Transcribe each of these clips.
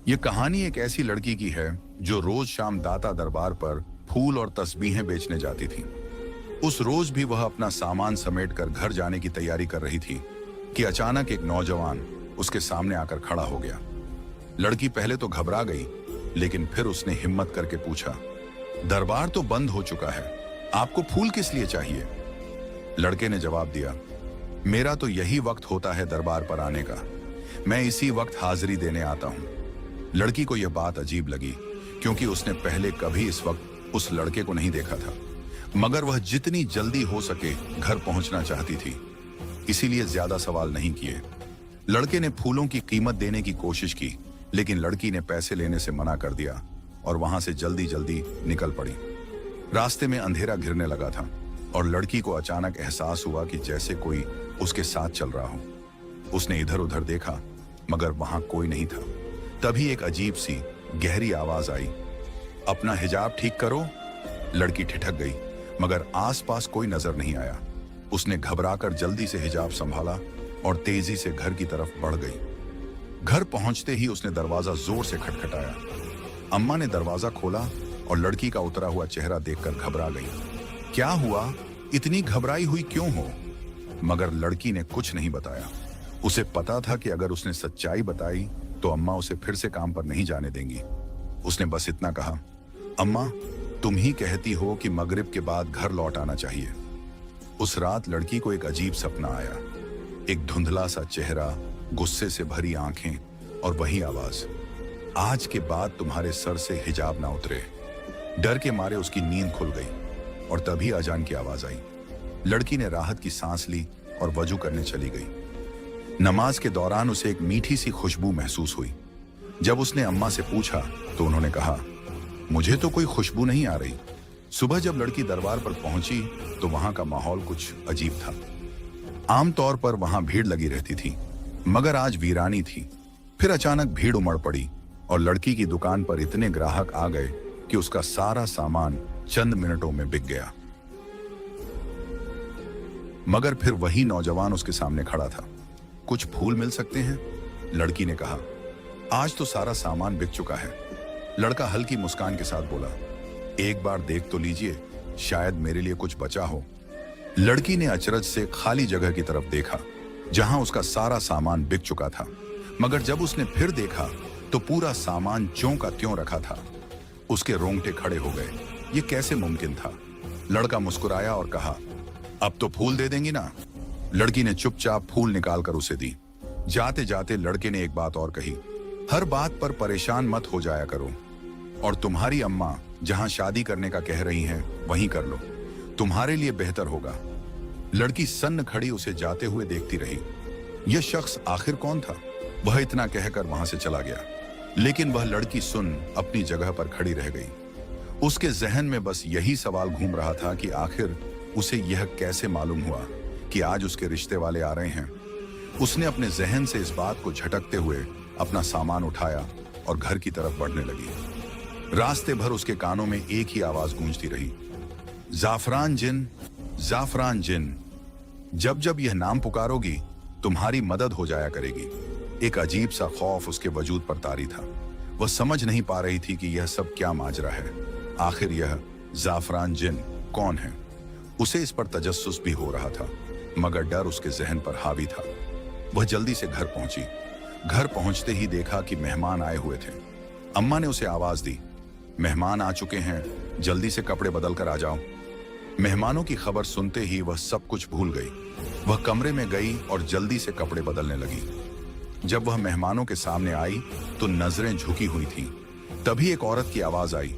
ये कहानी एक ऐसी लड़की की है जो रोज शाम दाता दरबार पर फूल और तस्बीहें बेचने जाती थी। उस रोज भी वह अपना सामान समेटकर घर जाने की तैयारी कर रही थी कि अचानक एक नौजवान उसके सामने आकर खड़ा हो गया। लड़की पहले तो घबरा गई, लेकिन फिर उसने हिम्मत करके पूछा, दरबार तो बंद हो चुका है, आपको फूल किस लिए चाहिए? लड़के ने जवाब दिया, मेरा तो यही वक्त होता है दरबार पर आने का, मैं इसी वक्त हाजिरी देने आता हूं। लड़की को यह बात अजीब लगी, क्योंकि उसने पहले कभी इस वक्त उस लड़के को नहीं देखा था, मगर वह जितनी जल्दी हो सके घर पहुंचना चाहती थी, इसीलिए ज्यादा सवाल नहीं किए। लड़के ने फूलों की कीमत देने की कोशिश की, लेकिन लड़की ने पैसे लेने से मना कर दिया और वहां से जल्दी जल्दी निकल पड़ी। रास्ते में अंधेरा घिरने लगा था और लड़की को अचानक एहसास हुआ कि जैसे कोई उसके साथ चल रहा हो। उसने इधर उधर देखा, मगर वहां कोई नहीं था। तभी एक अजीब सी गहरी आवाज आई, अपना हिजाब ठीक करो। लड़की ठिठक गई, मगर आसपास कोई नजर नहीं आया। उसने घबराकर जल्दी से हिजाब संभाला और तेजी से घर की तरफ बढ़ गई। घर पहुंचते ही उसने दरवाजा जोर से खटखटाया। अम्मा ने दरवाजा खोला और लड़की का उतरा हुआ चेहरा देखकर घबरा गई। क्या हुआ, इतनी घबराई हुई क्यों हो? मगर लड़की ने कुछ नहीं बताया। उसे पता था कि अगर उसने सच्चाई बताई तो अम्मा उसे फिर से काम पर नहीं जाने देंगी। उसने बस इतना कहा, अम्मा, तुम ही कहती हो कि मगरिब के बाद घर लौट आना चाहिए। उस रात लड़की को एक अजीब सपना आया। एक धुंधला सा चेहरा, गुस्से से भरी आंखें और वही आवाज, आज के बाद तुम्हारे सर से हिजाब ना उतरे। डर के मारे उसकी नींद खुल गई और तभी अजान की आवाज आई। लड़की ने राहत की सांस ली और वजू करने चली गई। नमाज के दौरान उसे एक मीठी सी खुशबू महसूस हुई। जब उसने अम्मा से पूछा तो उन्होंने कहा, मुझे तो कोई खुशबू नहीं आ रही। सुबह जब लड़की दरबार पर पहुंची तो वहां का माहौल कुछ अजीब था। आमतौर पर वहां भीड़ लगी रहती थी, मगर आज वीरानी थी। फिर अचानक भीड़ उमड़ पड़ी और लड़की की दुकान पर इतने ग्राहक आ गए कि उसका सारा सामान चंद मिनटों में बिक गया। मगर फिर वही नौजवान उसके सामने खड़ा था। कुछ फूल मिल सकते हैं? लड़की ने कहा, आज तो सारा सामान बिक चुका है। लड़का हल्की मुस्कान के साथ बोला, एक बार देख तो लीजिए, शायद मेरे लिए कुछ बचा हो। लड़की ने अचरज से खाली जगह की तरफ देखा, जहां उसका सारा सामान बिक चुका था। मगर जब उसने फिर देखा तो पूरा सामान ज्यों का त्यों रखा था। उसके रोंगटे खड़े हो गए। ये कैसे मुमकिन था? लड़का मुस्कुराया और कहा, अब तो फूल दे देंगी ना? लड़की ने चुपचाप फूल निकालकर उसे दी। जाते जाते लड़के ने एक बात और कही, हर बात पर परेशान मत हो जाया करो, और तुम्हारी अम्मा जहां शादी करने का कह रही हैं वहीं कर लो, तुम्हारे लिए बेहतर होगा। लड़की सन्न खड़ी उसे जाते हुए देखती रही। यह शख्स आखिर कौन था? वह इतना कहकर वहां से चला गया, लेकिन वह लड़की सुन अपनी जगह पर खड़ी रह गई। उसके जहन में बस यही सवाल घूम रहा था कि आखिर उसे यह कैसे मालूम हुआ कि आज उसके रिश्ते वाले आ रहे हैं। उसने अपने जहन से इस बात को झटकते हुए अपना सामान उठाया और घर की तरफ बढ़ने लगी। रास्ते भर उसके कानों में एक ही आवाज गूंजती रही, जाफरान जिन, जाफरान जिन। जब जब यह नाम पुकारोगी तुम्हारी मदद हो जाया करेगी। एक अजीब सा खौफ उसके वजूद पर तारी था। वह समझ नहीं पा रही थी कि यह सब क्या माजरा है। आखिर यह जाफरान जिन कौन है? उसे इस पर तजस्सुस भी हो रहा था, मगर डर उसके जहन पर हावी था। वह जल्दी से घर पहुंची। घर पहुंचते ही देखा कि मेहमान आए हुए थे। अम्मा ने उसे आवाज दी, मेहमान आ चुके हैं, जल्दी से कपड़े बदल कर आ जाओ। मेहमानों की खबर सुनते ही वह सब कुछ भूल गई। वह कमरे में गई और जल्दी से कपड़े बदलने लगी। जब वह मेहमानों के सामने आई तो नजरें झुकी हुई थीं। तभी एक औरत की आवाज आई,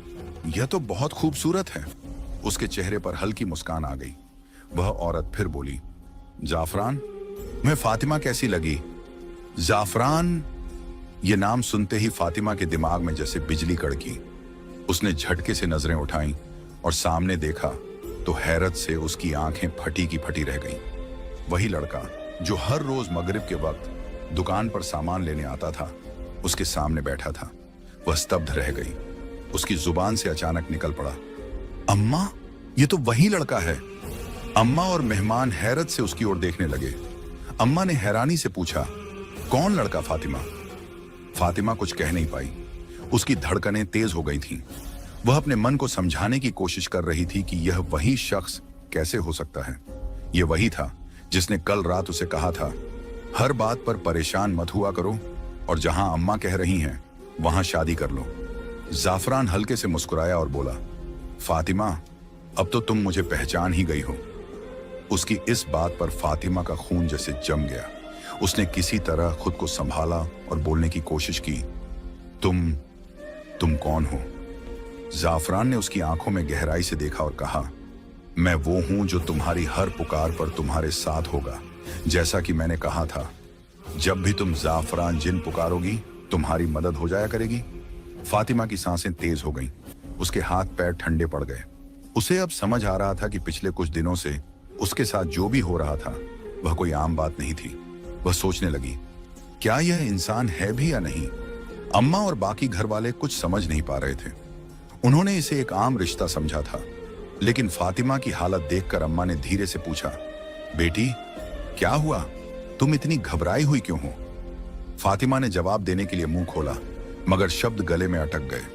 यह तो बहुत खूबसूरत है। उसके चेहरे पर हल्की मुस्कान आ गई। वह औरत फिर बोली, जाफरान, मैं फातिमा कैसी लगी? जाफरान, ये नाम सुनते ही फातिमा के दिमाग में जैसे बिजली कड़की। उसने झटके से नजरें उठाईं और सामने देखा तो हैरत से उसकी आंखें फटी की फटी रह गईं। वही लड़का जो हर रोज मगरिब के वक्त दुकान पर सामान लेने आता था, उसके सामने बैठा था। वह स्तब्ध रह गई। उसकी जुबान से अचानक निकल पड़ा, अम्मा, ये तो वही लड़का है। अम्मा और मेहमान हैरत से उसकी ओर देखने लगे। अम्मा ने हैरानी से पूछा, कौन लड़का फातिमा? फातिमा कुछ कह नहीं पाई। उसकी धड़कनें तेज हो गई थीं। वह अपने मन को समझाने की कोशिश कर रही थी कि यह वही शख्स कैसे हो सकता है। यह वही था जिसने कल रात उसे कहा था, हर बात पर परेशान मत हुआ करो और जहां अम्मा कह रही हैं वहां शादी कर लो। जाफरान हल्के से मुस्कुराया और बोला, फातिमा, अब तो तुम मुझे पहचान ही गई हो। उसकी इस बात पर फातिमा का खून जैसे जम गया। उसने किसी तरह खुद को संभाला और बोलने की कोशिश की, तुम कौन हो? जाफरान ने उसकी आंखों में गहराई से देखा और कहा, मैं वो हूं जो तुम्हारी हर पुकार पर तुम्हारे साथ होगा, जैसा कि मैंने कहा था। जब भी तुम जाफरान जिन पुकारोगी तुम्हारी मदद हो जाया करेगी। फातिमा की सांसें तेज हो गईं। उसके हाथ पैर ठंडे पड़ गए। उसे अब समझ आ रहा था कि पिछले कुछ दिनों से उसके साथ जो भी हो रहा था वह कोई आम बात नहीं थी। वह सोचने लगी, क्या यह इंसान है भी या नहीं? अम्मा और बाकी घर वाले कुछ समझ नहीं पा रहे थे। उन्होंने इसे एक आम रिश्ता समझा था, लेकिन फातिमा की हालत देखकर अम्मा ने धीरे से पूछा, बेटी क्या हुआ? तुम इतनी घबराई हुई क्यों हो? फातिमा ने जवाब देने के लिए मुंह खोला, मगर शब्द गले में अटक गए।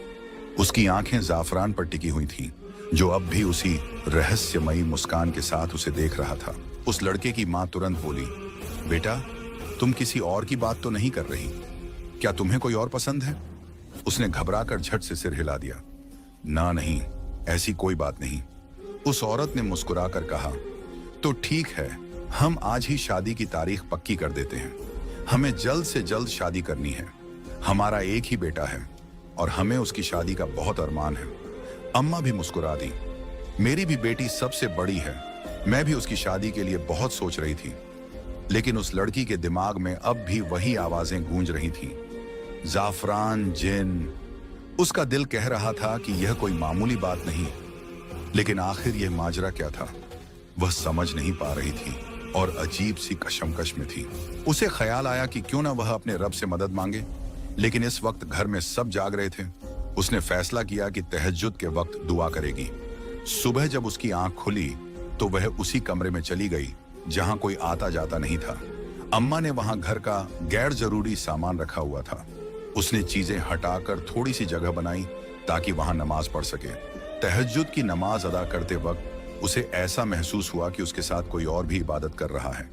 उसकी आंखें जाफरान पर टिकी हुई थीं, जो अब भी उसी रहस्यमयी मुस्कान के साथ उसे देख रहा था। उस लड़के की मां तुरंत बोली, बेटा तुम किसी और की बात तो नहीं कर रही? क्या तुम्हें कोई और पसंद है? उसने घबराकर झट से सिर हिला दिया। ना नहीं, ऐसी कोई बात नहीं। उस औरत ने मुस्कुराकर कहा, तो ठीक है, हम आज ही शादी की तारीख पक्की कर देते हैं। हमें जल्द से जल्द शादी करनी है। हमारा एक ही बेटा है और हमें उसकी शादी का बहुत अरमान है। अम्मा भी मुस्कुरा दी। मेरी भी बेटी सबसे बड़ी है। मैं भी उसकी शादी के लिए बहुत सोच रही थी, लेकिन उस लड़की के दिमाग में अब भी वही आवाजें गूंज रही थीं। जाफरान जिन। उसका दिल कह रहा था कि यह कोई मामूली बात नहीं, लेकिन आखिर यह माजरा क्या था? वह समझ नहीं पा रही थी और अजीब सी कशमकश में थी। उसे ख्याल आया कि क्यों ना वह अपने रब से मदद मांगे, लेकिन इस वक्त घर में सब जाग रहे थे। उसने फैसला किया कि तहज्जुद के वक्त दुआ करेगी। सुबह जब उसकी आंख खुली तो वह उसी कमरे में चली गई जहां कोई आता जाता नहीं था। अम्मा ने वहां घर का गैर जरूरी सामान रखा हुआ था। उसने चीजें हटाकर थोड़ी सी जगह बनाई ताकि वहां नमाज पढ़ सके। तहज्जुद की नमाज अदा करते वक्त उसे ऐसा महसूस हुआ कि उसके साथ कोई और भी इबादत कर रहा है।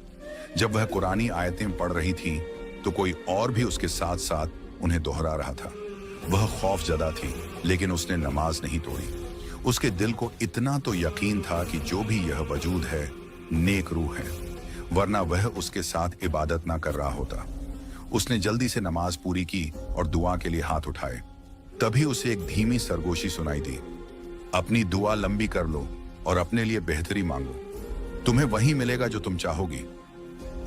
जब वह कुरानी आयतें पढ़ रही थी तो कोई और भी उसके साथ साथ उन्हें दोहरा रहा था। वह खौफजदा थी, लेकिन उसने नमाज नहीं तोड़ी। उसके दिल को इतना तो यकीन था कि जो भी यह वजूद है नेक रूह है, वरना वह उसके साथ इबादत ना कर रहा होता। उसने जल्दी से नमाज पूरी की और दुआ के लिए हाथ उठाए। तभी उसे एक धीमी सरगोशी सुनाई दी, अपनी दुआ लंबी कर लो और अपने लिए बेहतरी मांगो, तुम्हें वही मिलेगा जो तुम चाहोगी।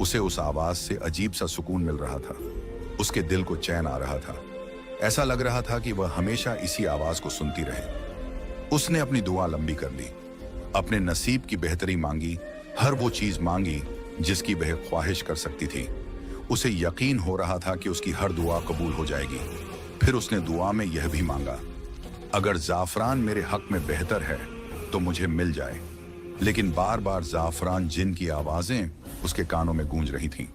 उसे उस आवाज से अजीब सा सुकून मिल रहा था। उसके दिल को चैन आ रहा था। ऐसा लग रहा था कि वह हमेशा इसी आवाज को सुनती रहे। उसने अपनी दुआ लंबी कर ली, अपने नसीब की बेहतरी मांगी, हर वो चीज मांगी जिसकी वह ख्वाहिश कर सकती थी। उसे यकीन हो रहा था कि उसकी हर दुआ कबूल हो जाएगी। फिर उसने दुआ में यह भी मांगा, अगर जाफरान मेरे हक में बेहतर है तो मुझे मिल जाए। लेकिन बार बार जाफरान जिन की आवाजें उसके कानों में गूंज रही थीं।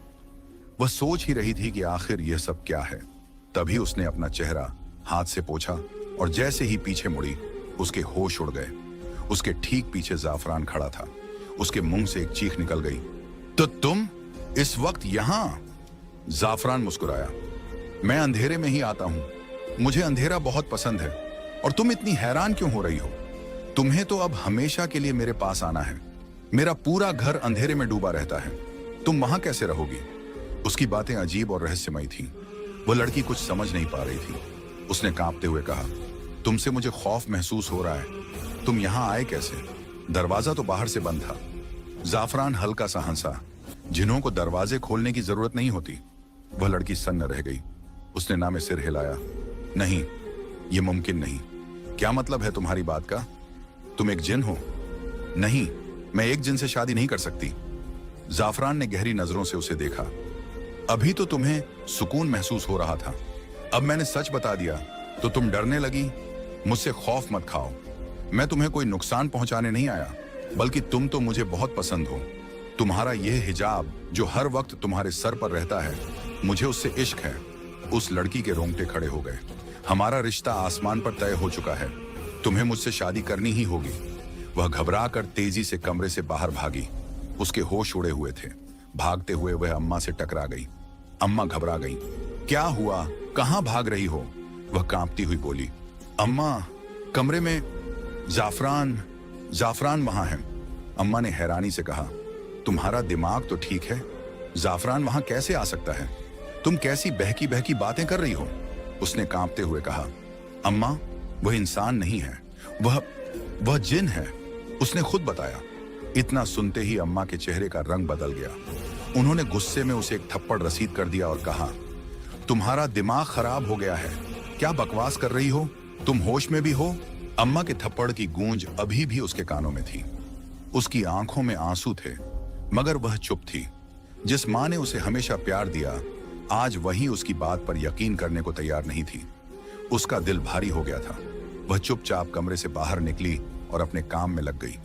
वह सोच ही रही थी कि आखिर यह सब क्या है। तभी उसने अपना चेहरा हाथ से पोंछा और जैसे ही पीछे मुड़ी उसके होश उड़ गए। उसके ठीक पीछे जाफरान खड़ा था। उसके मुंह से एक चीख निकल गई, तो तुम इस वक्त यहां? जाफरान मुस्कुराया, मैं अंधेरे में ही आता हूं। मुझे अंधेरा बहुत पसंद है। और तुम इतनी हैरान क्यों हो रही हो? तुम्हें तो अब हमेशा के लिए मेरे पास आना है। मेरा पूरा घर अंधेरे में डूबा रहता है, तुम वहां कैसे रहोगी? उसकी बातें अजीब और रहस्यमयी थीं। वो लड़की कुछ समझ नहीं पा रही थी। उसने कांपते हुए कहा, तुमसे मुझे खौफ महसूस हो रहा है। तुम यहां आए कैसे? दरवाजा तो बाहर से बंद था। जाफरान हल्का सा हंसा, जिन्हों को दरवाजे खोलने की जरूरत नहीं होती। वह लड़की सन्न रह गई। उसने ना में सिर हिलाया, नहीं, यह मुमकिन नहीं। क्या मतलब है तुम्हारी बात का? तुम एक जिन हो? नहीं, मैं एक जिन से शादी नहीं कर सकती। जाफरान ने गहरी नजरों से उसे देखा। अभी तो तुम्हें सुकून महसूस हो रहा था, अब मैंने सच बता दिया तो तुम डरने लगी। मुझसे खौफ मत खाओ। मैं तुम्हें कोई नुकसान पहुंचाने नहीं आया, बल्कि तुम तो मुझे बहुत पसंद हो। तुम्हारा यह हिजाब जो हर वक्त तुम्हारे सर पर रहता है, मुझे उससे इश्क है। उस लड़की के रोंगटे खड़े हो गए। हमारा रिश्ता आसमान पर तय हो चुका है, तुम्हें मुझसे शादी करनी ही होगी। वह घबरा कर तेजी से कमरे से बाहर भागी। उसके होश उड़े हुए थे। भागते हुए वह अम्मा से टकरा गई। अम्मा घबरा गई। क्या हुआ, कहां भाग रही हो? वह कांपती हुई बोली। अम्मा, कमरे में जाफरान वहां है। अम्मा ने हैरानी से कहा, तुम्हारा दिमाग तो ठीक है, जाफरान वहां कैसे आ सकता है? तुम कैसी बहकी बहकी बातें कर रही हो? उसने कांपते हुए कहा। अम्मा, वह इंसान नहीं है, वह जिन है, उसने खुद बताया। इतना सुनते ही अम्मा के चेहरे का रंग बदल गया। उन्होंने गुस्से में उसे एक थप्पड़ रसीद कर दिया और कहा, तुम्हारा दिमाग खराब हो गया है, क्या बकवास कर रही हो? तुम होश में भी हो? अम्मा के थप्पड़ की गूंज अभी भी उसके कानों में थी। उसकी आंखों में आंसू थे, मगर वह चुप थी। जिस मां ने उसे हमेशा प्यार दिया, आज वही उसकी बात पर यकीन करने को तैयार नहीं थी। उसका दिल भारी हो गया था। वह चुपचाप कमरे से बाहर निकली और अपने काम में लग गई।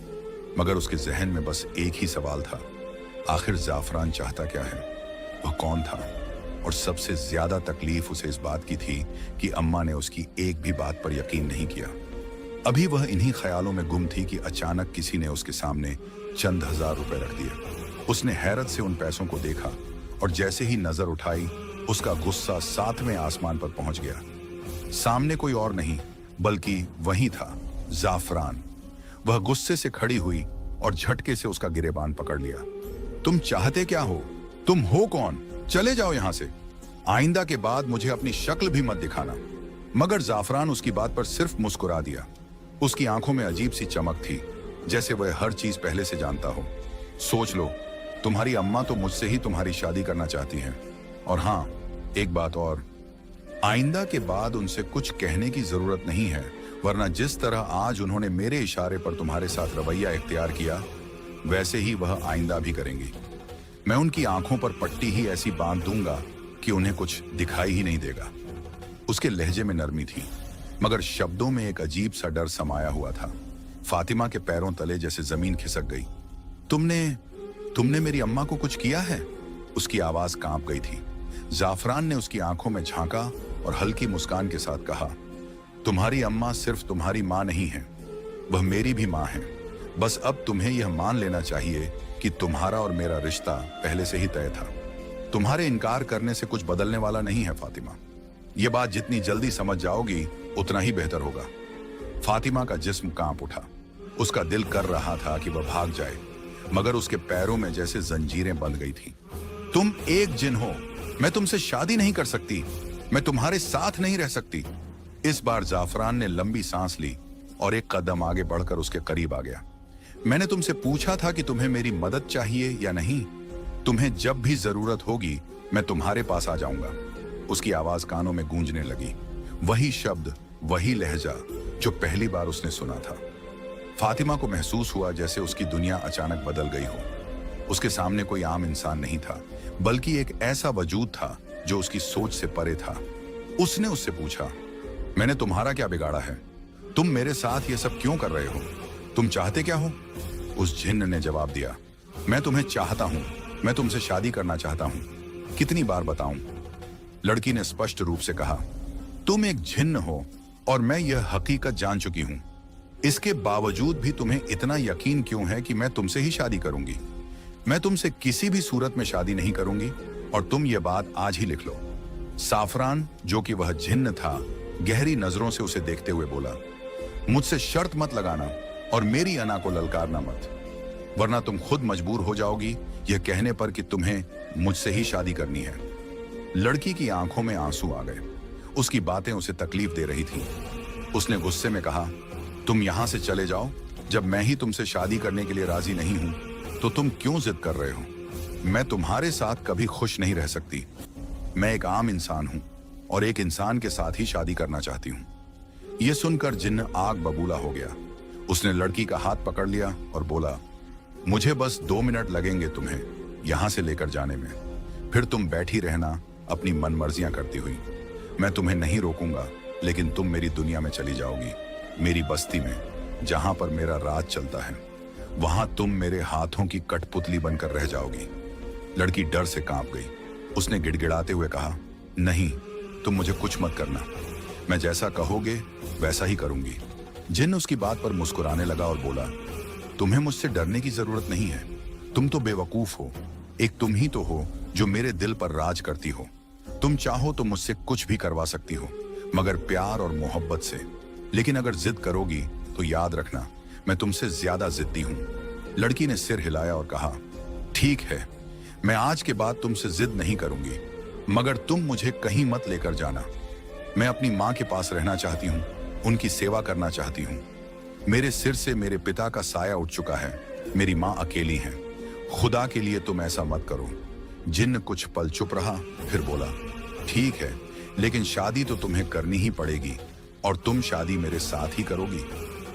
मगर उसके जहन में बस एक ही सवाल था, आखिर जाफरान चाहता क्या है? वह कौन था? और सबसे ज्यादा तकलीफ उसे इस बात की थी कि अम्मा ने उसकी एक भी बात पर यकीन नहीं किया। अभी वह इन्हीं ख्यालों में गुम थी कि अचानक किसी ने उसके सामने चंद हजार रुपए रख दिए। उसने हैरत से उन पैसों को देखा और जैसे ही नजर उठाई, उसका गुस्सा 7वें आसमान पर पहुंच गया। सामने कोई और नहीं बल्कि वही था, जाफरान। वह गुस्से से खड़ी हुई और झटके से उसका गिरेबान पकड़ लिया। तुम चाहते क्या हो? तुम हो कौन? चले जाओ यहां से। आइंदा के बाद मुझे अपनी शक्ल भी मत दिखाना। मगर जाफरान उसकी बात पर सिर्फ मुस्कुरा दिया। उसकी आंखों में अजीब सी चमक थी, जैसे वह हर चीज पहले से जानता हो। सोच लो, तुम्हारी अम्मा तो मुझसे ही तुम्हारी शादी करना चाहती हैं। और हाँ, एक बात और, आइंदा के बाद उनसे कुछ कहने की जरूरत नहीं है, वरना जिस तरह आज उन्होंने मेरे इशारे पर तुम्हारे साथ रवैया इख्तियार किया, वैसे ही वह आइंदा भी करेंगी। मैं उनकी आंखों पर पट्टी ही ऐसी बांध दूंगा कि उन्हें कुछ दिखाई ही नहीं देगा। उसके लहजे में नरमी थी, मगर शब्दों में एक अजीब सा डर समाया हुआ था। फातिमा के पैरों तले जैसे जमीन खिसक गई। तुमने मेरी अम्मा को कुछ किया है? उसकी आवाज कांप गई थी। जाफरान ने उसकी आंखों में झांका और हल्की मुस्कान के साथ कहा, तुम्हारी अम्मा सिर्फ तुम्हारी मां नहीं है, वह मेरी भी मां है। बस अब तुम्हें यह मान लेना चाहिए कि तुम्हारा और मेरा रिश्ता पहले से ही तय था। तुम्हारे इनकार करने से कुछ बदलने वाला नहीं है फातिमा। यह बात जितनी जल्दी समझ जाओगी उतना ही बेहतर होगा। फातिमा का जिस्म कांप उठा। उसका दिल कर रहा था कि वह भाग जाए, मगर उसके पैरों में जैसे जंजीरें बंध गई थी। तुम एक जिन हो, मैं तुमसे शादी नहीं कर सकती, मैं तुम्हारे साथ नहीं रह सकती। इस बार जाफरान ने लंबी सांस ली और एक कदम आगे बढ़कर उसके करीब आ गया। मैंने तुमसे पूछा था कि तुम्हें मेरी मदद चाहिए या नहीं। तुम्हें जब भी जरूरत होगी मैं तुम्हारे पास आ जाऊंगा। उसकी आवाज कानों में गूंजने लगी। वही शब्द, वही लहजा जो पहली बार उसने सुना था। फातिमा को महसूस हुआ जैसे उसकी दुनिया अचानक बदल गई हो। उसके सामने कोई आम इंसान नहीं था, बल्कि एक ऐसा वजूद था जो उसकी सोच से परे था। उसने उससे पूछा, मैंने तुम्हारा क्या बिगाड़ा है? तुम मेरे साथ ये सब क्यों कर रहे हो? तुम चाहते क्या हो? उस जिन्न ने जवाब दिया, मैं तुम्हें चाहता हूं, मैं तुमसे शादी करना चाहता हूं। कितनी बार बताऊं? लड़की ने स्पष्ट रूप से कहा, तुम एक जिन्न हो और मैं यह हकीकत जान चुकी हूं। इसके बावजूद भी तुम्हें इतना यकीन क्यों है कि मैं तुमसे ही शादी करूंगी? मैं तुमसे किसी भी सूरत में शादी नहीं करूंगी और तुम ये बात आज ही लिख लो। साफरान, जो कि वह जिन्न था, गहरी नजरों से उसे देखते हुए बोला, मुझसे शर्त मत लगाना और मेरी अना को ललकारना मत, वरना तुम खुद मजबूर हो जाओगी यह कहने पर कि तुम्हें मुझसे ही शादी करनी है। लड़की की आंखों में आंसू आ गए। उसकी बातें उसे तकलीफ दे रही थी। उसने गुस्से में कहा, तुम यहां से चले जाओ। जब मैं ही तुमसे शादी करने के लिए राजी नहीं हूं तो तुम क्यों जिद कर रहे हो? मैं तुम्हारे साथ कभी खुश नहीं रह सकती। मैं एक आम इंसान हूं और एक इंसान के साथ ही शादी करना चाहती हूं। यह सुनकर जिन्न आग बबूला हो गया। उसने लड़की का हाथ पकड़ लिया और बोला, मुझे बस 2 मिनट लगेंगे तुम्हें यहां से लेकर जाने में, फिर तुम बैठी रहना अपनी मनमर्जियां करती हुई। मैं तुम्हें नहीं रोकूंगा, लेकिन तुम मेरी दुनिया में चली जाओगी, मेरी बस्ती में, जहां पर मेरा राज चलता है। वहां तुम मेरे हाथों की कठपुतली बनकर रह जाओगी। लड़की डर से कांप गई। उसने गिड़गिड़ाते हुए कहा, नहीं, तुम मुझे कुछ मत करना, मैं जैसा कहोगे वैसा ही करूंगी। जिन्न उसकी बात पर मुस्कुराने लगा और बोला, तुम्हें मुझसे डरने की जरूरत नहीं है, तुम तो बेवकूफ हो। एक तुम ही तो हो जो मेरे दिल पर राज करती हो। तुम चाहो तो मुझसे कुछ भी करवा सकती हो, मगर प्यार और मोहब्बत से। लेकिन अगर जिद करोगी तो याद रखना, मैं तुमसे ज्यादा जिद्दी हूं। लड़की ने सिर हिलाया और कहा, ठीक है, मैं आज के बाद तुमसे जिद नहीं करूंगी, मगर तुम मुझे कहीं मत लेकर जाना। मैं अपनी माँ के पास रहना चाहती हूँ, उनकी सेवा करना चाहती हूँ। मेरे सिर से मेरे पिता का साया उठ चुका है, मेरी माँ अकेली है। खुदा के लिए तुम ऐसा मत करो। जिन्न कुछ पल चुप रहा, फिर बोला, ठीक है, लेकिन शादी तो तुम्हें करनी ही पड़ेगी, और तुम शादी मेरे साथ ही करोगी।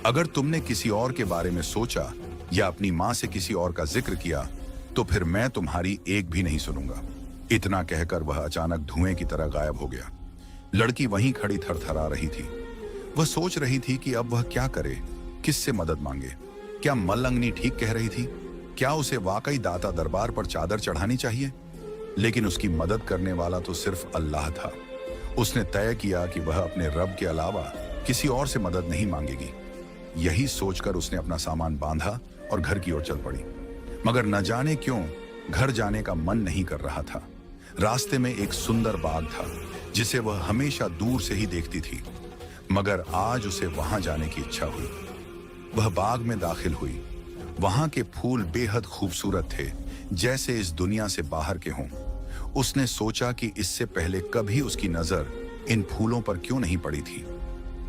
अगर तुमने किसी और के बारे में सोचा या अपनी माँ से किसी और का जिक्र किया तो फिर मैं तुम्हारी एक भी नहीं सुनूंगा। इतना कहकर वह अचानक धुएं की तरह गायब हो गया। लड़की वहीं खड़ी थरथरा रही थी। वह सोच रही थी कि अब वह क्या करे, किससे मदद मांगे। क्या मल्लंगनी ठीक कह रही थी? क्या उसे वाकई दाता दरबार पर चादर चढ़ानी चाहिए? लेकिन उसकी मदद करने वाला तो सिर्फ अल्लाह था। उसने तय किया कि वह अपने रब के अलावा किसी और से मदद नहीं मांगेगी। यही सोचकर उसने अपना सामान बांधा और घर की ओर चल पड़ी। मगर न जाने क्यों घर जाने का मन नहीं कर रहा था। रास्ते में एक सुंदर बाग था जिसे वह हमेशा दूर से ही देखती थी, मगर आज उसे वहां जाने की इच्छा हुई। वह बाग में दाखिल हुई। वहां के फूल बेहद खूबसूरत थे, जैसे इस दुनिया से बाहर के हों। उसने सोचा कि इससे पहले कभी उसकी नजर इन फूलों पर क्यों नहीं पड़ी थी।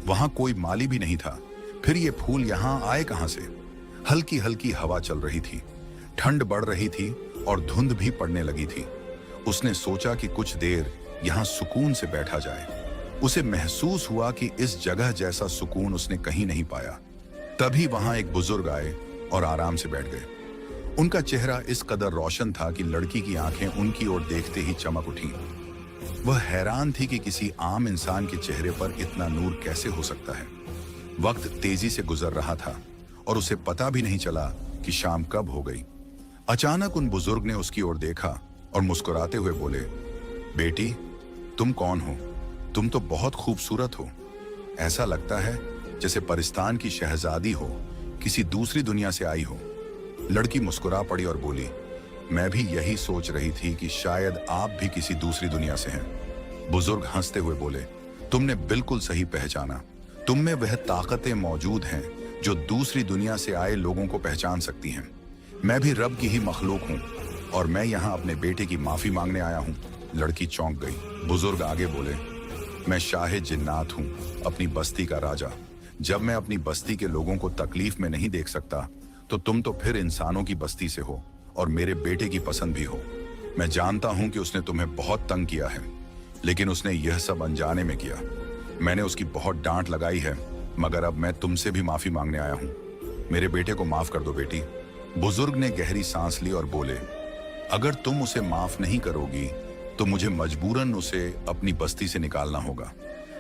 वहां कोई माली भी नहीं था, फिर ये फूल यहां आए कहां से? हल्की हल्की हवा चल रही थी, ठंड बढ़ रही थी और धुंध भी पड़ने लगी थी। उसने सोचा कि कुछ देर यहां सुकून से बैठा जाए। उसे महसूस हुआ कि इस जगह जैसा सुकून उसने कहीं नहीं पाया। तभी वहां एक बुजुर्ग आए और आराम से बैठ गए। उनका चेहरा इस कदर रोशन था कि लड़की की आंखें उनकी ओर देखते ही चमक उठी। वह हैरान थी कि किसी आम इंसान के चेहरे पर इतना नूर कैसे हो सकता है। वक्त तेजी से गुजर रहा था और उसे पता भी नहीं चला कि शाम कब हो गई। अचानक उन बुजुर्ग ने उसकी ओर देखा और मुस्कुराते हुए बोले, बेटी, तुम कौन हो? तुम तो बहुत खूबसूरत हो। ऐसा लगता है जैसे परिस्तान की शहजादी हो, किसी दूसरी दुनिया से आई हो। लड़की मुस्कुरा पड़ी और बोली, मैं भी यही सोच रही थी कि शायद आप भी किसी दूसरी दुनिया से हैं। बुजुर्ग हंसते हुए बोले, तुमने बिल्कुल सही पहचाना। तुम में वह ताकतें मौजूद हैं जो दूसरी दुनिया से आए लोगों को पहचान सकती हैं। मैं भी रब की ही मखलूक हूँ और मैं यहाँ अपने बेटे की माफी मांगने आया हूँ। लड़की चौंक गई। बुजुर्ग आगे बोले, मैं शाह जिन्नात हूँ, अपनी बस्ती का राजा। जब मैं अपनी बस्ती के लोगों को तकलीफ में नहीं देख सकता तो तुम तो फिर इंसानों की बस्ती से हो और मेरे बेटे की पसंद भी हो। मैं जानता हूं कि उसने तुम्हें बहुत तंग किया है, लेकिन उसने यह सब अनजाने में किया। मैंने उसकी बहुत डांट लगाई है, मगर अब मैं तुमसे भी माफी मांगने आया हूं। मेरे बेटे को माफ कर दो बेटी। बुजुर्ग ने गहरी सांस ली और बोले, अगर तुम उसे माफ नहीं करोगी तो मुझे मजबूरन उसे अपनी बस्ती से निकालना होगा।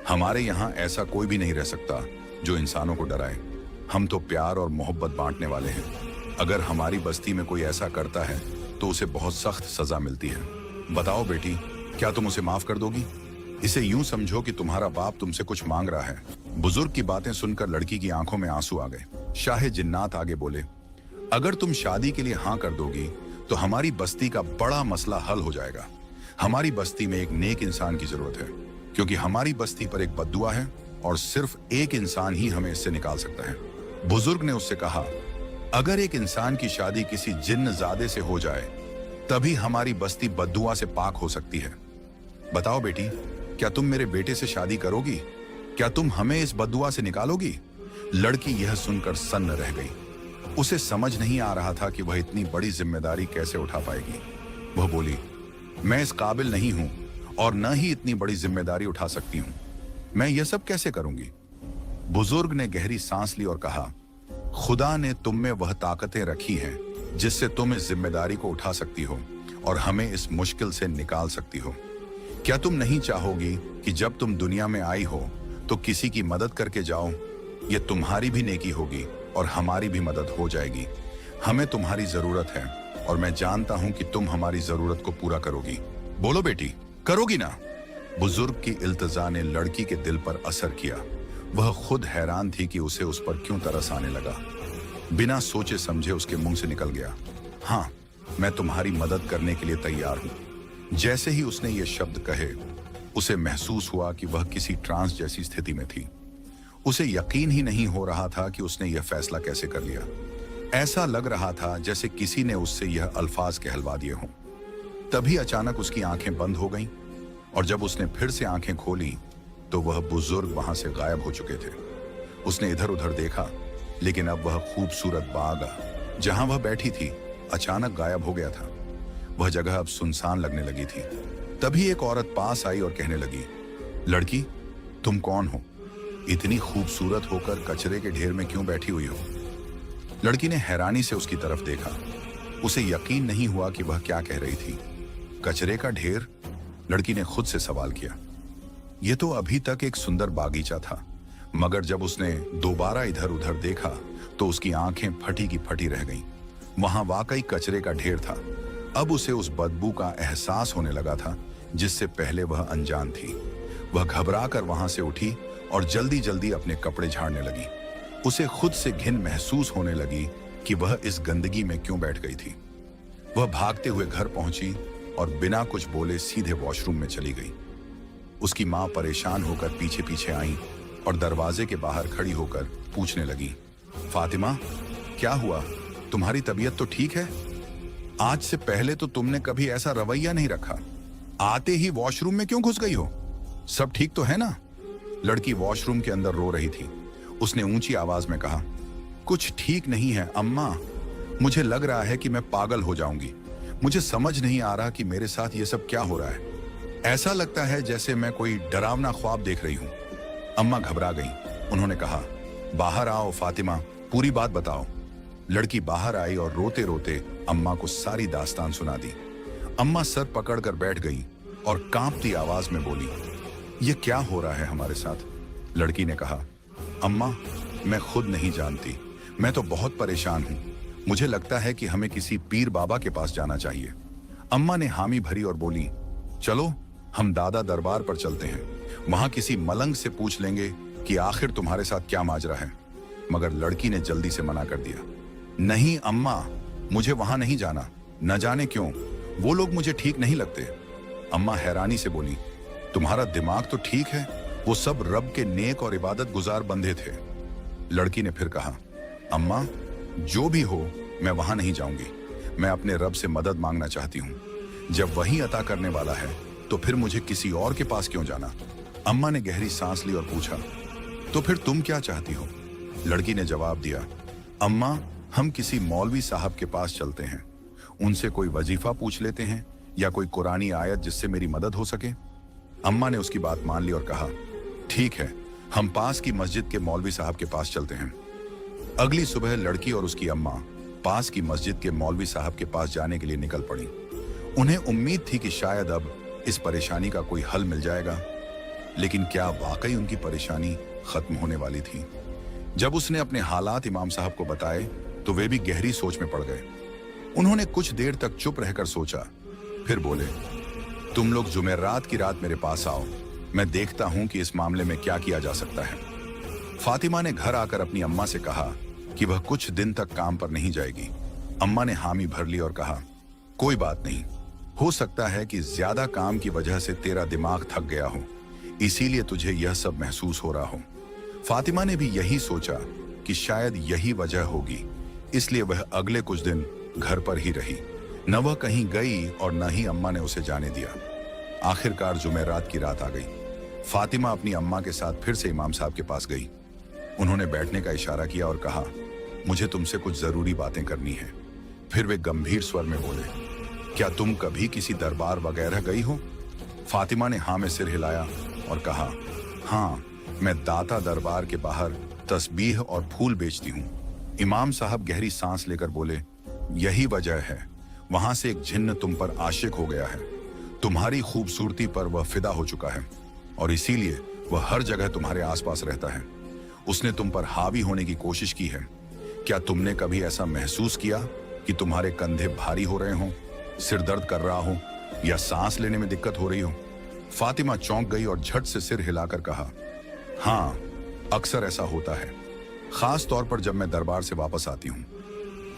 हमारे यहाँ ऐसा कोई भी नहीं रह सकता जो इंसानों को डराए। हम तो प्यार और मोहब्बत बांटने वाले हैं। अगर हमारी बस्ती में कोई ऐसा करता है तो उसे बहुत सख्त सजा मिलती है। बताओ बेटी, क्या तुम उसे माफ कर दोगी? इसे यूं समझो कि तुम्हारा बाप तुमसे कुछ मांग रहा है। बुजुर्ग की बातें सुनकर लड़की की आंखों में आंसू आ गए। शाह जिन्नात आगे बोले, अगर तुम शादी के लिए हाँ कर दोगी तो हमारी बस्ती का बड़ा मसला हल हो जाएगा। हमारी बस्ती में एक नेक इंसान की जरूरत है, क्योंकि हमारी बस्ती पर एक बद्दुआ है और सिर्फ एक इंसान ही हमें इससे निकाल सकता है। बुजुर्ग ने उससे कहा, अगर एक इंसान की शादी किसी जिन्नजादे से हो जाए तभी हमारी बस्ती बद्दुआ से पाक हो सकती है। बताओ बेटी, क्या तुम मेरे बेटे से शादी करोगी? क्या तुम हमें इस बद्दुआ से निकालोगी? लड़की यह सुनकर सन्न रह गई। उसे समझ नहीं आ रहा था कि वह इतनी बड़ी जिम्मेदारी कैसे उठा पाएगी। वह बोली, मैं इस काबिल नहीं हूं और न ही इतनी बड़ी जिम्मेदारी उठा सकती हूं। मैं यह सब कैसे करूंगी? बुजुर्ग ने गहरी सांस ली और कहा, खुदा ने तुम में वह ताकतें रखी हैं जिससे तुम इस जिम्मेदारी को उठा सकती हो और हमें इस मुश्किल से निकाल सकती हो। क्या तुम नहीं चाहोगी कि जब तुम दुनिया में आई हो तो किसी की मदद करके जाओ? ये तुम्हारी भी नेकी होगी और हमारी भी मदद हो जाएगी। हमें तुम्हारी जरूरत है और मैं जानता हूं कि तुम हमारी जरूरत को पूरा करोगी। बोलो बेटी, करोगी ना? बुजुर्ग की इल्तिजा ने लड़की के दिल पर असर किया। वह खुद हैरान थी कि उसे उस पर क्यों तरस आने लगा। बिना सोचे समझे उसके मुंह से निकल गया, हाँ, मैं तुम्हारी मदद करने के लिए तैयार हूं। जैसे ही उसने ये शब्द कहे, उसे महसूस हुआ कि वह किसी ट्रांस जैसी स्थिति में थी। उसे यकीन ही नहीं हो रहा था कि उसने यह फैसला कैसे कर लिया। ऐसा लग रहा था जैसे किसी ने उससे यह अल्फाज कहलवा दिए हों। तभी अचानक उसकी आंखें बंद हो गईं, और जब उसने फिर से आंखें खोली तो वह बुजुर्ग वहां से गायब हो चुके थे। उसने इधर उधर देखा, लेकिन अब वह खूबसूरत बाग जहां वह बैठी थी अचानक गायब हो गया था। वह जगह अब सुनसान लगने लगी थी। तभी एक औरत पास आई और कहने लगी, लड़की, तुम कौन हो? इतनी खूबसूरत होकर कचरे के ढेर में क्यों बैठी हुई हो? लड़की ने हैरानी से उसकी तरफ देखा। उसे यकीन नहीं हुआ कि वह क्या कह रही थी। कचरे का ढेर? लड़की ने खुद से सवाल किया। यह तो अभी तक एक सुंदर बागीचा था, मगर जब उसने दोबारा इधर उधर देखा तो उसकी आंखें फटी की फटी रह गईं। वहां वाकई कचरे का ढेर था। अब उसे उस बदबू का एहसास होने लगा था जिससे पहले वह अनजान थी। वह घबरा कर वहां से उठी और जल्दी जल्दी अपने कपड़े झाड़ने लगी। उसे खुद से घिन महसूस होने लगी कि वह इस गंदगी में क्यों बैठ गई थी। वह भागते हुए घर पहुंची और बिना कुछ बोले सीधे वॉशरूम में चली गई। उसकी मां परेशान होकर पीछे पीछे आई और दरवाजे के बाहर खड़ी होकर पूछने लगी, फातिमा, क्या हुआ? तुम्हारी तबीयत तो ठीक है? आज से पहले तो तुमने कभी ऐसा रवैया नहीं रखा। आते ही वॉशरूम में क्यों घुस गई हो? सब ठीक तो है ना? लड़की वॉशरूम के अंदर रो रही थी। उसने ऊंची आवाज में कहा, कुछ ठीक नहीं है अम्मा। मुझे लग रहा है कि मैं पागल हो जाऊंगी। मुझे समझ नहीं आ रहा कि मेरे साथ ये सब क्या हो रहा है। ऐसा लगता है जैसे मैं कोई डरावना ख्वाब देख रही हूं। अम्मा घबरा गईं। उन्होंने कहा, बाहर आओ फातिमा, पूरी बात बताओ। लड़की बाहर आई और रोते रोते अम्मा को सारी दास्तान सुना दी। अम्मा सर पकड़कर बैठ गई और कांपती आवाज में बोली, ये क्या हो रहा है हमारे साथ? लड़की ने कहा, अम्मा, मैं खुद नहीं जानती। मैं तो बहुत परेशान हूं। मुझे लगता है कि हमें किसी पीर बाबा के पास जाना चाहिए। अम्मा ने हामी भरी और बोली, चलो हम दादा दरबार पर चलते हैं। वहां किसी मलंग से पूछ लेंगे कि आखिर तुम्हारे साथ क्या माजरा है। मगर लड़की ने जल्दी से मना कर दिया, नहीं अम्मा, मुझे वहां नहीं जाना। न जाने क्यों, वो लोग मुझे ठीक नहीं लगते। अम्मा हैरानी से बोली, तुम्हारा दिमाग तो ठीक है। वो सब रब के नेक और इबादत गुजार बंदे थे। लड़की ने फिर कहा, अम्मा, जो भी हो, मैं वहां नहीं जाऊंगी। मैं अपने रब से मदद मांगना चाहती हूं। जब वही अता करने वाला है तो फिर मुझे किसी और के पास क्यों जाना? अम्मा ने गहरी सांस ली और पूछा, तो फिर तुम क्या चाहती हो? लड़की ने जवाब दिया, अम्मा, हम किसी मौलवी साहब के पास चलते हैं। उनसे कोई वजीफा पूछ लेते हैं या कोई कुरानी आयत जिससे मेरी मदद हो सके। अम्मा ने उसकी बात मान ली और कहा, ठीक है, हम पास की मस्जिद के मौलवी साहब के पास चलते हैं। अगली सुबह लड़की और उसकी अम्मा पास की मस्जिद के मौलवी साहब के पास जाने के लिए निकल पड़ी। उन्हें उम्मीद थी कि शायद अब इस परेशानी का कोई हल मिल जाएगा, लेकिन क्या वाकई उनकी परेशानी खत्म होने वाली थी? जब उसने अपने हालात इमाम साहब को बताए तो वे भी गहरी सोच में पड़ गए। उन्होंने कुछ देर तक चुप रहकर सोचा, फिर बोले, तुम लोग जुमेरात की रात मेरे पास आओ। मैं देखता हूं कि इस मामले में क्या किया जा सकता है। फातिमा ने घर आकर अपनी अम्मा से कहा कि वह कुछ दिन तक काम पर नहीं जाएगी। अम्मा ने हामी भर ली और कहा, कोई बात नहीं, हो सकता है कि ज्यादा काम की वजह से तेरा दिमाग थक गया हो, इसीलिए तुझे यह सब महसूस हो रहा हो। फातिमा ने भी यही सोचा कि शायद यही वजह होगी, इसलिए वह अगले कुछ दिन घर पर ही रही। न वह कहीं गई और न ही अम्मा ने उसे जाने दिया। आखिरकार जुमेरात की रात आ गई। फातिमा अपनी अम्मा के साथ फिर से इमाम साहब के पास गई। उन्होंने बैठने का इशारा किया और कहा, मुझे तुमसे कुछ जरूरी बातें करनी है। फिर वे गंभीर स्वर में बोले, क्या तुम कभी किसी दरबार वगैरह गई हो? फातिमा ने हाँ में सिर हिलाया और कहा, हाँ, मैं दाता दरबार के बाहर तस्बीह और फूल बेचती हूँ। इमाम साहब गहरी सांस लेकर बोले, यही वजह है, वहां से एक जिन्न तुम पर आशिक हो गया है। तुम्हारी खूबसूरती पर वह फिदा हो चुका है और इसीलिए वह हर जगह तुम्हारे आसपास रहता है। उसने तुम पर हावी होने की कोशिश की है। क्या तुमने कभी ऐसा महसूस किया कि तुम्हारे कंधे भारी हो रहे हों, सिर दर्द कर रहा हो या सांस लेने में दिक्कत हो रही हो? फातिमा चौंक गई और झट से सिर हिलाकर कहा, हाँ, अक्सर ऐसा होता है, खास तौर पर जब मैं दरबार से वापस आती हूं।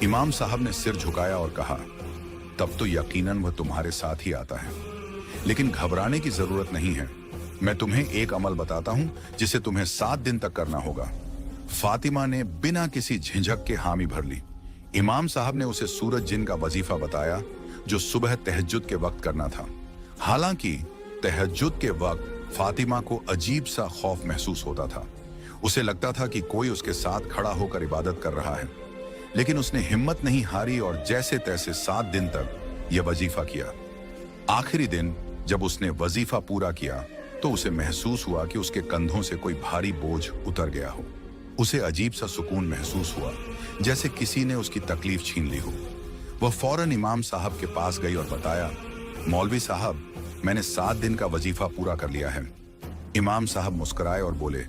इमाम साहब ने सिर झुकाया और कहा, तब तो यकीनन वह तुम्हारे साथ ही आता है, लेकिन घबराने की जरूरत नहीं है। मैं तुम्हें एक अमल बताता हूं जिसे तुम्हें 7 दिन तक करना होगा। फातिमा ने बिना किसी झिझक के हामी भर ली। इमाम साहब ने उसे सूरज जिन का वजीफा बताया जो सुबह तहज्जुद के वक्त करना था। हालांकि तहज्जुद के वक्त फातिमा को अजीब सा खौफ महसूस होता था। उसे लगता था कि कोई उसके साथ खड़ा होकर इबादत कर रहा है, लेकिन उसने हिम्मत नहीं हारी और जैसे तैसे 7 दिन तक यह वजीफा किया। आखिरी दिन जब उसने वजीफा पूरा किया तो उसे महसूस हुआ कि उसके कंधों से कोई भारी बोझ उतर गया हो। उसे अजीब सा सुकून महसूस हुआ, जैसे किसी ने उसकी तकलीफ छीन ली हो। वह फौरन इमाम साहब के पास गई और बताया, मौलवी साहब, मैंने 7 दिन का वजीफा पूरा कर लिया है। इमाम साहब मुस्कुराए और बोले,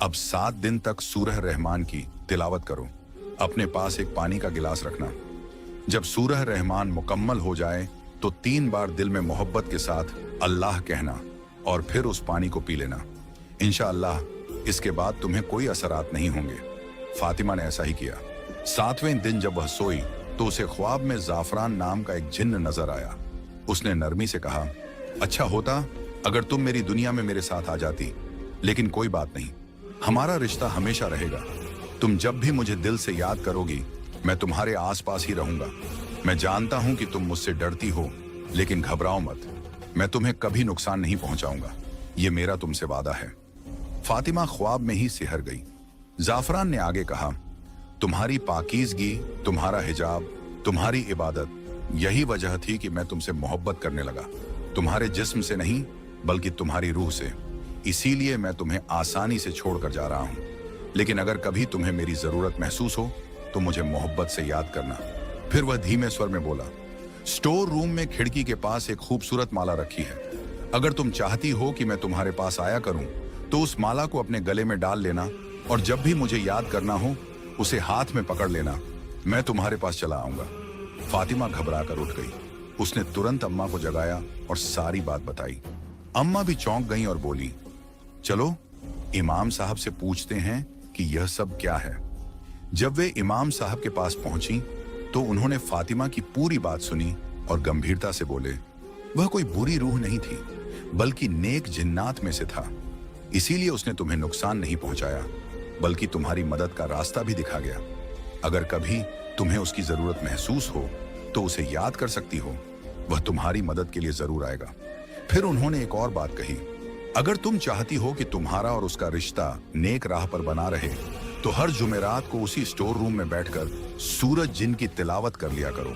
अब 7 दिन तक सूरह रहमान की तिलावत करो। अपने पास एक पानी का गिलास रखना। जब सूरह रहमान मुकम्मल हो जाए तो 3 बार दिल में मोहब्बत के साथ अल्लाह कहना और फिर उस पानी को पी लेना। इंशाअल्लाह इसके बाद तुम्हें कोई असरात नहीं होंगे। फातिमा ने ऐसा ही किया। 7वें दिन जब वह सोई तो उसे ख्वाब में जाफरान नाम का एक जिन्न नजर आया। उसने नरमी से कहा, अच्छा होता अगर तुम मेरी दुनिया में मेरे साथ आ जाती, लेकिन कोई बात नहीं, हमारा रिश्ता हमेशा रहेगा। तुम जब भी मुझे दिल से याद करोगी मैं तुम्हारे आसपास ही रहूंगा। मैं जानता हूं कि तुम मुझसे डरती हो, लेकिन घबराओ मत, मैं तुम्हें कभी नुकसान नहीं पहुंचाऊंगा। ये मेरा तुमसे वादा है। फातिमा ख्वाब में ही सिहर गई। जाफरान ने आगे कहा, तुम्हारी पाकीज़गी, तुम्हारा हिजाब, तुम्हारी इबादत, यही वजह थी कि मैं तुमसे मोहब्बत करने लगा। तुम्हारे जिस्म से नहीं बल्कि तुम्हारी रूह से। इसीलिए मैं तुम्हें आसानी से छोड़कर जा रहा हूं। लेकिन अगर कभी तुम्हें मेरी जरूरत महसूस हो तो मुझे मोहब्बत से याद करना। फिर वह धीमे स्वर में बोला, स्टोर रूम में खिड़की के पास एक खूबसूरत माला रखी है। अगर तुम चाहती हो कि मैं तुम्हारे पास आया करूं तो उस माला को अपने गले में डाल लेना और जब भी मुझे याद करना हो उसे हाथ में पकड़ लेना। मैं तुम्हारे पास चला आऊंगा। फातिमा घबराकर उठ गई। उसने तुरंत अम्मा को जगाया और सारी बात बताई। अम्मा भी चौंक गईं और बोली, चलो इमाम साहब से पूछते हैं कि यह सब क्या है। जब वे इमाम साहब के पास पहुंची तो उन्होंने फातिमा की पूरी बात सुनी और गंभीरता से बोले, वह कोई बुरी रूह नहीं थी बल्कि नेक जिन्नात में से था। इसीलिए उसने तुम्हें नुकसान नहीं पहुंचाया बल्कि तुम्हारी मदद का रास्ता भी दिखा गया। अगर कभी तुम्हें उसकी जरूरत महसूस हो तो उसे याद कर सकती हो, वह तुम्हारी मदद के लिए जरूर आएगा। फिर उन्होंने एक और बात कही, अगर तुम चाहती हो कि तुम्हारा और उसका रिश्ता नेक राह पर बना रहे तो हर जुमेरात को उसी स्टोर रूम में बैठकर सूरज जिन की तिलावत कर लिया करो।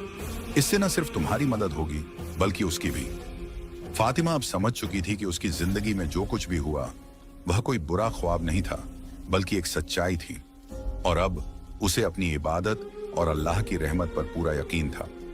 इससे न सिर्फ तुम्हारी मदद होगी बल्कि उसकी भी। फातिमा अब समझ चुकी थी कि उसकी जिंदगी में जो कुछ भी हुआ वह कोई बुरा ख्वाब नहीं था बल्कि एक सच्चाई थी, और अब उसे अपनी इबादत और अल्लाह की रहमत पर पूरा यकीन था।